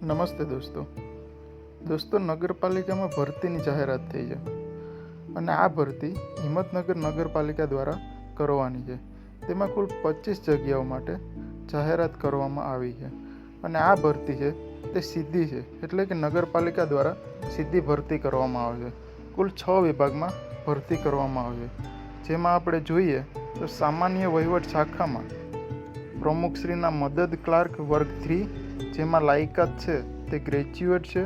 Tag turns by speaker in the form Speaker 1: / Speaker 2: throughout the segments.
Speaker 1: નમસ્તે દોસ્તો નગરપાલિકામાં ભરતીની જાહેરાત થઈ છે અને આ ભરતી હિંમતનગર નગરપાલિકા દ્વારા કરવાની છે. તેમાં કુલ 25 જગ્યાઓ માટે જાહેરાત કરવામાં આવી છે અને આ ભરતી છે તે સીધી છે, એટલે કે નગરપાલિકા દ્વારા સીધી ભરતી કરવામાં આવે છે. કુલ 6 વિભાગમાં ભરતી કરવામાં આવે છે, જેમાં આપણે જોઈએ તો સામાન્ય વહીવટ શાખામાં પ્રમુખશ્રીના મદદ ક્લાર્ક વર્ગ 3, જેમાં લાયકાત છે તે ગ્રેજ્યુએટ છે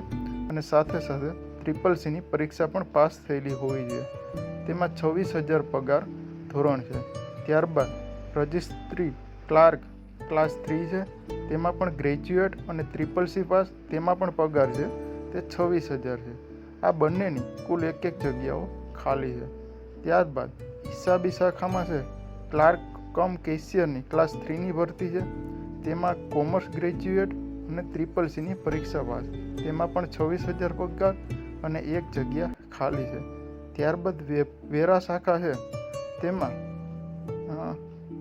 Speaker 1: અને સાથે સાથે CCCની પરીક્ષા પણ પાસ થયેલી હોવી જોઈએ. તેમાં 26,000 પગાર ધોરણ છે. ત્યારબાદ રજિસ્ટ્રી ક્લાર્ક ક્લાસ 3 છે, તેમાં પણ ગ્રેજ્યુએટ અને CCC પાસ, તેમાં પણ પગાર છે તે 26,000 છે. આ બંનેની કુલ એક જગ્યાઓ ખાલી છે. ત્યારબાદ હિસાબી શાખામાં છે ક્લાર્ક કમ કેશિયરની ક્લાસ 3ની ભરતી છે, તેમાં કોમર્સ ગ્રેજ્યુએટ અને CCCની પરીક્ષા પાસ, તેમાં પણ 26,000 પગાર અને એક જગ્યા ખાલી છે. ત્યારબાદ વેરા શાખા છે, તેમાં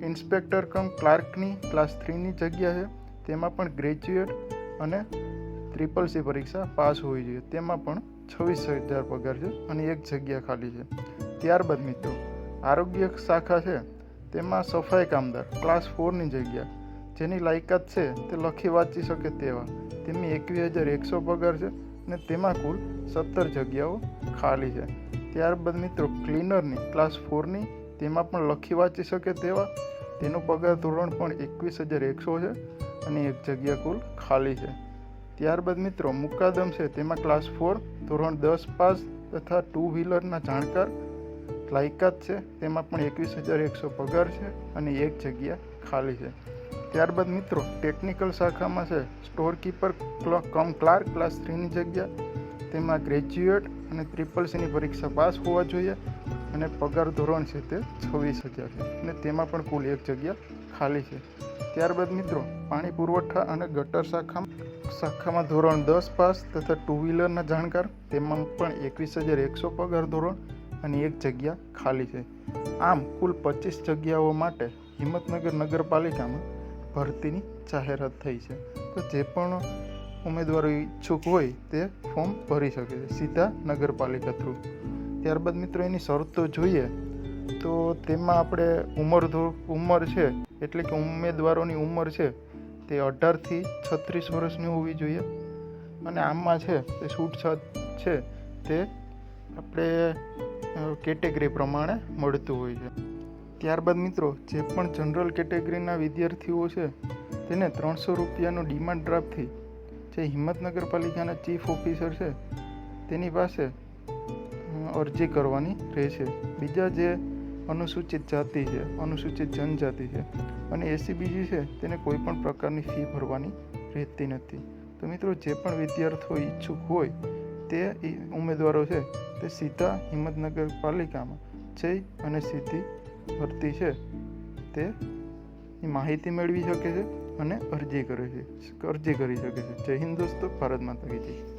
Speaker 1: ઇન્સ્પેક્ટર કમ ક્લાર્કની ક્લાસ 3ની જગ્યા છે, તેમાં પણ ગ્રેજ્યુએટ અને CCC પરીક્ષા પાસ હોવી જોઈએ, તેમાં પણ 26,000 પગાર છે અને એક જગ્યા ખાલી છે. ત્યારબાદ મિત્રો આરોગ્ય શાખા છે, તેમાં સફાઈ કામદાર ક્લાસ 4ની જગ્યા, જેની લાયકાત છે તે લખી વાંચી શકે તેવા, તેમની 21,100 પગાર છે અને તેમાં કુલ 17 જગ્યાઓ ખાલી છે. ત્યારબાદ મિત્રો ક્લીનરની ક્લાસ 4ની, તેમાં પણ લખી વાંચી શકે તેવા, તેનું પગાર ધોરણ પણ 21,100 છે અને એક જગ્યા કુલ ખાલી છે. ત્યારબાદ મિત્રો મુકાદમ છે, તેમાં ક્લાસ 4 ધોરણ 10 પાસ તથા 2 વ્હીલરના જાણકાર, લાયકાત છે તેમાં પણ 21,100 પગાર છે અને એક જગ્યા ખાલી છે. ત્યારબાદ મિત્રો ટેકનિકલ શાખામાં છે સ્ટોર કીપર કમ ક્લાર્ક ક્લાસ 3ની જગ્યા, તેમાં ગ્રેજ્યુએટ અને CCCની પરીક્ષા પાસ હોવા જોઈએ અને પગાર ધોરણ છે તે 26,000 છે અને તેમાં પણ કુલ એક જગ્યા ખાલી છે. ત્યારબાદ મિત્રો પાણી પુરવઠા અને ગટર શાખામાં ધોરણ 10 પાસ તથા 2 વ્હીલરના જાણકાર, તેમાં પણ 21,100 પગાર ધોરણ અને એક જગ્યા ખાલી છે. આમ કુલ 25 જગ્યાઓ માટે હિંમતનગર નગરપાલિકામાં ભરતીની જાહેરાત થઈ છે. તો જે પણ ઉમેદવારો ઈચ્છુક હોય તે ફોર્મ ભરી શકે છે સીધા નગરપાલિકા થ્રુ. ત્યારબાદ મિત્રો એની શરતો જોઈએ તો તેમાં આપણે ઉંમર છે, એટલે કે ઉમેદવારોની ઉંમર છે તે 18 થી 36 વર્ષની હોવી જોઈએ અને આમાં છે તે છૂટછાટ છે તે આપણે કેટેગરી પ્રમાણે મળતું હોય છે. ત્યારબાદ મિત્રો જે પણ જનરલ કેટેગરીના વિદ્યાર્થીઓ છે તેને 300 રૂપિયાનો ડિમાન્ડ ડ્રાફ્ટથી જે હિંમતનગરપાલિકાના ચીફ ઓફિસર છે તેની પાસે અરજી કરવાની રહેશે. બીજા જે અનુસૂચિત જાતિ છે, અનુસૂચિત જનજાતિ છે અને SCBG છે, તેને કોઈ પણ પ્રકારની ફી ભરવાની રહેતી નથી. તો મિત્રો જે પણ વિદ્યાર્થીઓ ઈચ્છુક હોય તે ઉમેદવારો છે તે સીધા હિંમતનગરપાલિકામાં જઈ અને સીધી ભરતી છે તે માહિતી મેળવી શકે છે અને અરજી કરી શકે છે. જય હિન્દ દોસ્તો, ભારત માતા કી જય.